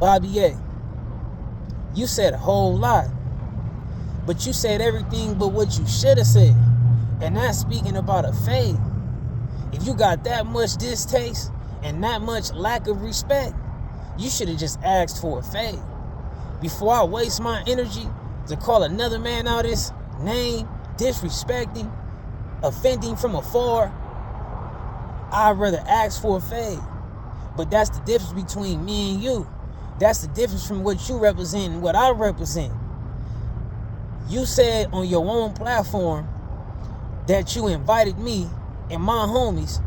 Bobby A, you said a whole lot, but you said everything but what you should have said. And that's speaking about a fade. If you got that much distaste and that much lack of respect, you should have just asked for a fade. Before I waste my energy to call another man out his name, disrespecting, offending from afar, I'd rather ask for a fade. But that's the difference between me and you. That's the difference from what you represent and what I represent. You said on your own platform that you invited me and my homies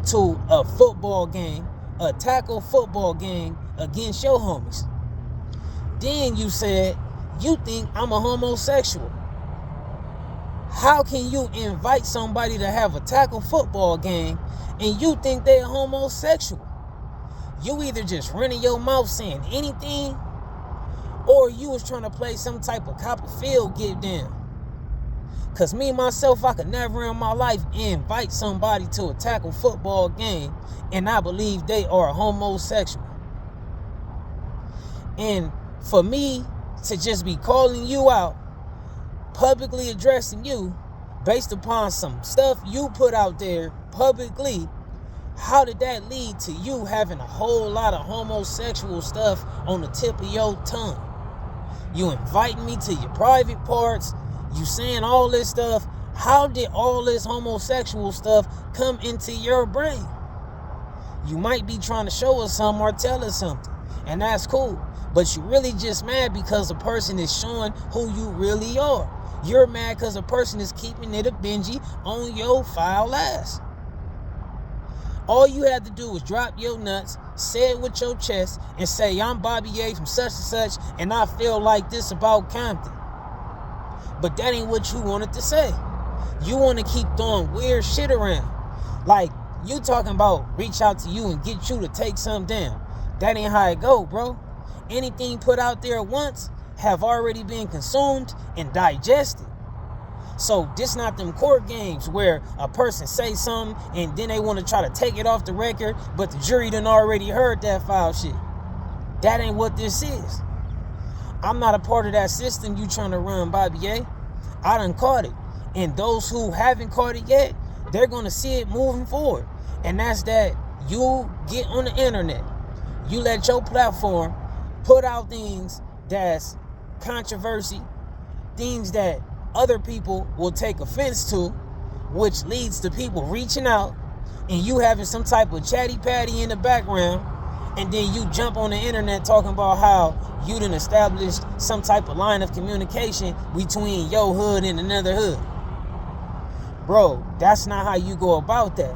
to a football game, a tackle football game against your homies. Then you said you think I'm a homosexual. How can you invite somebody to have a tackle football game and you think they're homosexual? You either just running your mouth saying anything, or you was trying to play some type of Copperfield get down. Because me, myself, I could never in my life invite somebody to a tackle football game and I believe they are homosexual. And for me to just be calling you out, publicly addressing you based upon some stuff you put out there publicly, how did that lead to you having a whole lot of homosexual stuff on the tip of your tongue? You inviting me to your private parts, you saying all this stuff. How did all this homosexual stuff come into your brain? You might be trying to show us something or tell us something, and that's cool. But you really just mad because the person is showing who you really are. You're mad because a person is keeping it a Benji on your foul ass. All you had to do was drop your nuts, say it with your chest, and say, I'm Bobby A from such and such, and I feel like this about Compton. But that ain't what you wanted to say. You want to keep throwing weird shit around. Like, you talking about reach out to you and get you to take something down. That ain't how it go, bro. Anything put out there once have already been consumed and digested. So this not them court games where a person say something and then they want to try to take it off the record, but the jury done already heard that foul shit. That ain't what this is. I'm not a part of that system you trying to run, Bobby A. I done caught it. And those who haven't caught it yet, they're going to see it moving forward. And that's that you get on the internet. You let your platform put out things that's controversy, things that other people will take offense to, which leads to people reaching out and you having some type of chatty patty in the background, and then you jump on the internet talking about how you done established some type of line of communication between your hood and another hood. Bro, that's not how you go about that.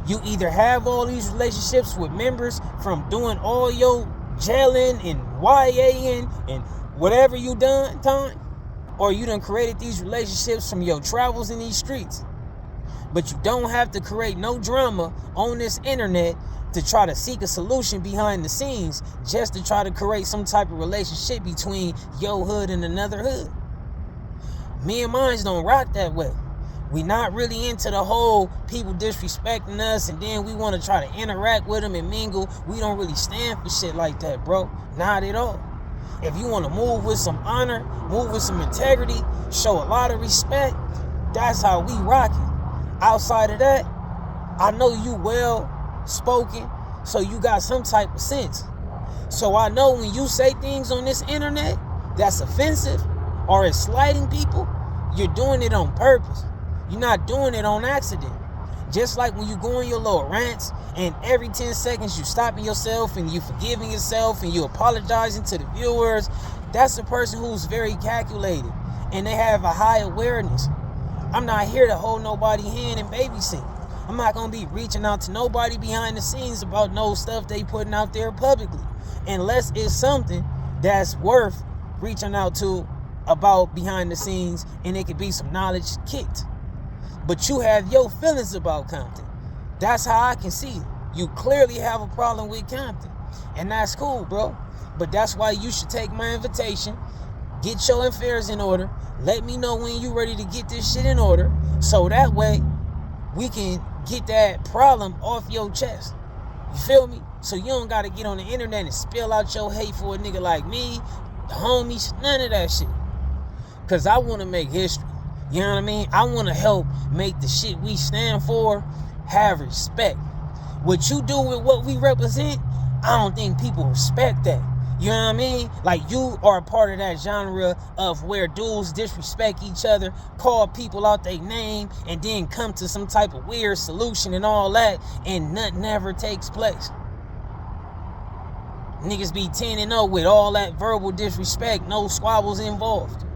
You either have all these relationships with members from doing all your jailing and YAing and whatever you done time, or you done created these relationships from your travels in these streets. But you don't have to create no drama on this internet to try to seek a solution behind the scenes just to try to create some type of relationship between your hood and another hood. Me and mine don't rock that way. We not really into the whole people disrespecting us and then we want to try to interact with them and mingle. We don't really stand for shit like that, bro. Not at all. If you want to move with some honor, move with some integrity, show a lot of respect, that's how we rock it. Outside of that, I know you well spoken, so you got some type of sense. So I know when you say things on this internet that's offensive or is slighting people, you're doing it on purpose. You're not doing it on accident. Just like when you go on your little rants and every 10 seconds you stopping yourself and you forgiving yourself and you apologizing to the viewers, that's a person who's very calculated and they have a high awareness. I'm not here to hold nobody's hand and babysit. I'm not going to be reaching out to nobody behind the scenes about no stuff they putting out there publicly, unless it's something that's worth reaching out to about behind the scenes and it could be some knowledge kicked. But you have your feelings about Compton. That's how I can see it. You clearly have a problem with Compton. And that's cool, bro. But that's why you should take my invitation. Get your affairs in order. Let me know when you're ready to get this shit in order. So that way, we can get that problem off your chest. You feel me? So you don't gotta get on the internet and spill out your hate for a nigga like me, the homies, none of that shit. Cause I wanna make history. You know what I mean? I wanna help make the shit we stand for have respect. What you do with what we represent, I don't think people respect that. You know what I mean? Like, you are a part of that genre of where dudes disrespect each other, call people out their name, and then come to some type of weird solution and all that, and nothing never takes place. Niggas be 10-0 with all that verbal disrespect, no squabbles involved.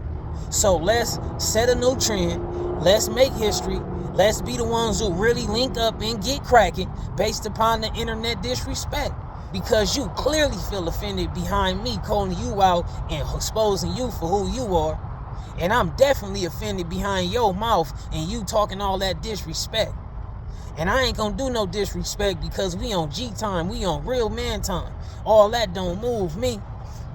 So let's set a new trend. Let's make history. Let's be the ones who really link up and get cracking based upon the internet disrespect. Because you clearly feel offended behind me calling you out and exposing you for who you are. And I'm definitely offended behind your mouth and you talking all that disrespect. And I ain't gonna do no disrespect because we on G time, we on real man time. All that don't move me.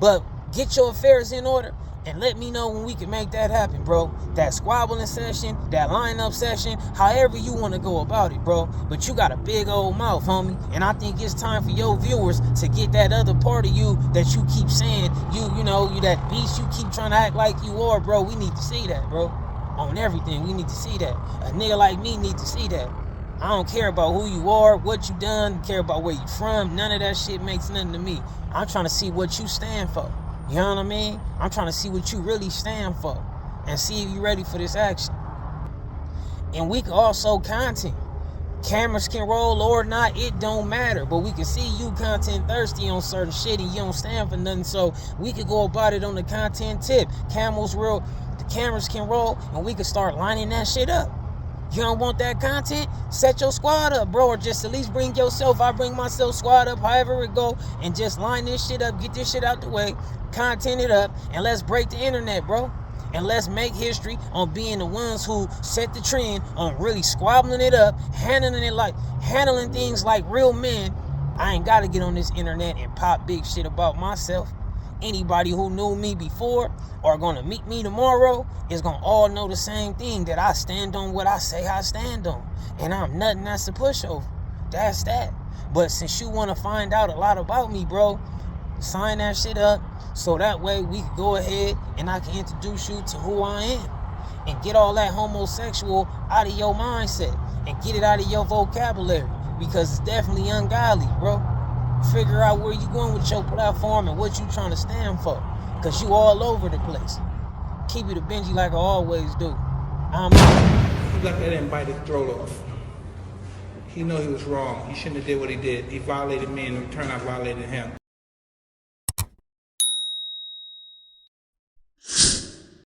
But get your affairs in order and let me know when we can make that happen, bro. That squabbling session, that lineup session, however you want to go about it, bro. But you got a big old mouth, homie. And I think it's time for your viewers to get that other part of you that you keep saying, you know, you that beast you keep trying to act like you are, bro. We need to see that, bro. On everything, we need to see that. A nigga like me need to see that. I don't care about who you are, what you done, care about where you from. None of that shit makes nothing to me. I'm trying to see what you stand for. You know what I mean? I'm trying to see what you really stand for and see if you're ready for this action. And we can also content. Cameras can roll or not, it don't matter. But we can see you content thirsty on certain shit and you don't stand for nothing. So we could go about it on the content tip. The cameras can roll and we can start lining that shit up. You don't want that content? Set your squad up, bro. Or just at least bring yourself. I bring myself squad up, however it go. And just line this shit up. Get this shit out the way. Content it up. And let's break the internet, bro. And let's make history on being the ones who set the trend on really squabbling it up. Handling things like real men. I ain't got to get on this internet and pop big shit about myself. Anybody who knew me before or gonna meet me tomorrow is gonna all know the same thing, that I stand on what I say I stand on. And I'm nothing that's a pushover. That's that. But since you wanna find out a lot about me, bro, sign that shit up so that way we can go ahead and I can introduce you to who I am. And get all that homosexual out of your mindset and get it out of your vocabulary, because it's definitely ungodly, bro. Figure out where you going with your platform and what you trying to stand for, because you all over the place. Keep it a Benji like I always do. I'm out. He let that and bite his throat off. He know he was wrong. He shouldn't have did what he did. He violated me and in turn I violated him.